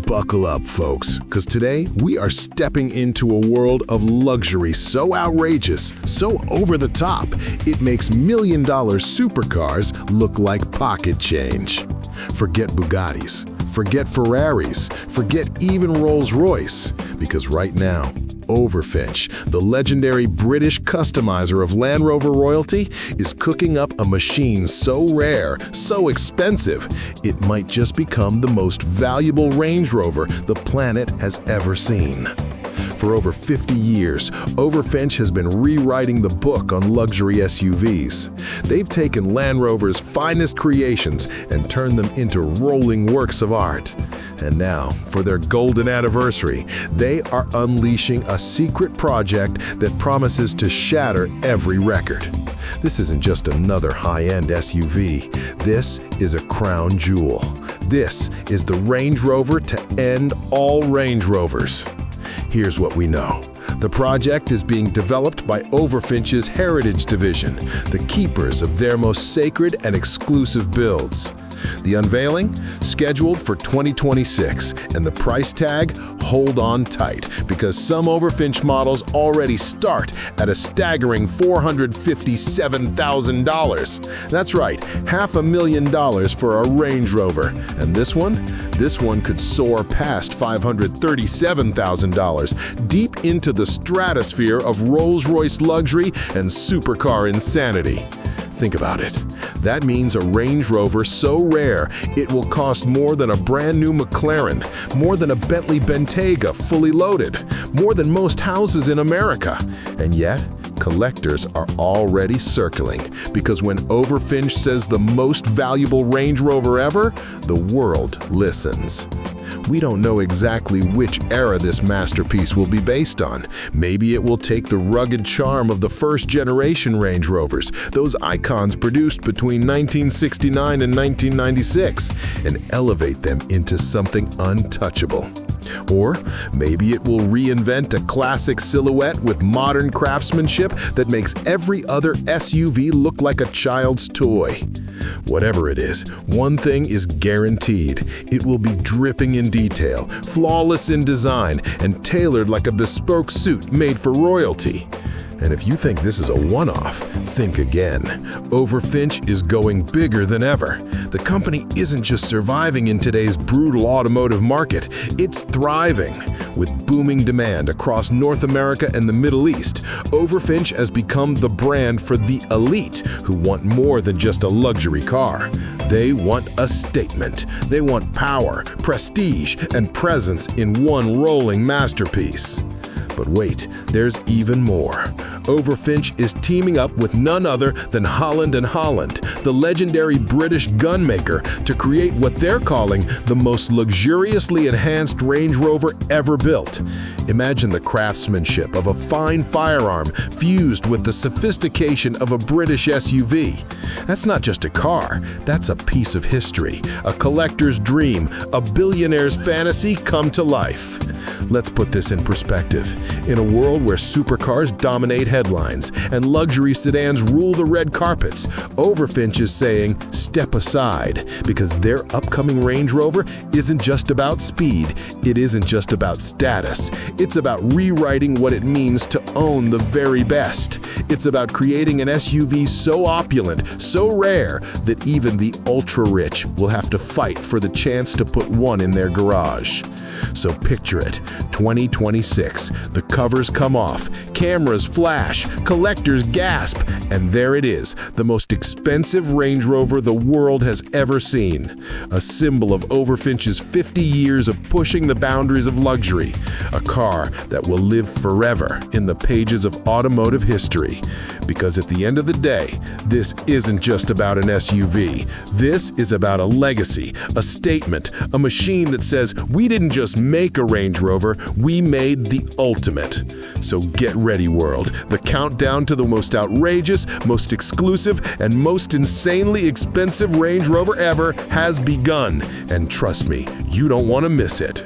Buckle up, folks, because today we are stepping into a world of luxury so outrageous, so over the top, it makes million-dollar supercars look like pocket change. Forget Bugattis, forget Ferraris, forget even Rolls-Royce, because right now, Overfinch, the legendary British customizer of Land Rover royalty, is cooking up a machine so rare, so expensive, it might just become the most valuable Range Rover the planet has ever seen. For over 50 years, Overfinch has been rewriting the book on luxury SUVs. They've taken Land Rover's finest creations and turned them into rolling works of art. And now, for their golden anniversary, they are unleashing a secret project that promises to shatter every record. This isn't just another high-end SUV. This is a crown jewel. This is the Range Rover to end all Range Rovers. Here's what we know. The project is being developed by Overfinch's Heritage Division, the keepers of their most sacred and exclusive builds. The unveiling, scheduled for 2026, and the price tag, hold on tight, because some Overfinch models already start at a staggering $457,000. That's right, $500,000 for a Range Rover. And this one could soar past $537,000, deep into the stratosphere of Rolls-Royce luxury and supercar insanity. Think about it. That means a Range Rover so rare it will cost more than a brand new McLaren, more than a Bentley Bentayga fully loaded, more than most houses in America. And yet, collectors are already circling, because when Overfinch says the most valuable Range Rover ever, the world listens. We don't know exactly which era this masterpiece will be based on. Maybe it will take the rugged charm of the first-generation Range Rovers, those icons produced between 1969 and 1996, and elevate them into something untouchable. Or maybe it will reinvent a classic silhouette with modern craftsmanship that makes every other SUV look like a child's toy. Whatever it is, one thing is guaranteed. It will be dripping in detail, flawless in design, and tailored like a bespoke suit made for royalty. And if you think this is a one-off, think again. Overfinch is going bigger than ever. The company isn't just surviving in today's brutal automotive market, it's thriving. With booming demand across North America and the Middle East, Overfinch has become the brand for the elite who want more than just a luxury car. They want a statement. They want power, prestige, and presence in one rolling masterpiece. But wait, there's even more. Overfinch is teaming up with none other than Holland & Holland, the legendary British gunmaker, to create what they're calling the most luxuriously enhanced Range Rover ever built. Imagine the craftsmanship of a fine firearm fused with the sophistication of a British SUV. That's not just a car, that's a piece of history, a collector's dream, a billionaire's fantasy come to life. Let's put this in perspective. In a world where supercars dominate headlines and luxury sedans rule the red carpets, Overfinch is saying, step aside, because their upcoming Range Rover isn't just about speed, it isn't just about status. It's about rewriting what it means to own the very best. It's about creating an SUV so opulent, so rare, that even the ultra-rich will have to fight for the chance to put one in their garage. So picture it, 2026, the covers come off, cameras flash, collectors gasp, and there it is, the most expensive Range Rover the world has ever seen. A symbol of Overfinch's 50 years of pushing the boundaries of luxury. A car that will live forever in the pages of automotive history. Because at the end of the day, this isn't just about an SUV. This is about a legacy, a statement, a machine that says we didn't just make a Range Rover, we made the ultimate. So get ready, world. The countdown to the most outrageous, most exclusive, and most insanely expensive Range Rover ever has begun. And trust me, you don't want to miss it.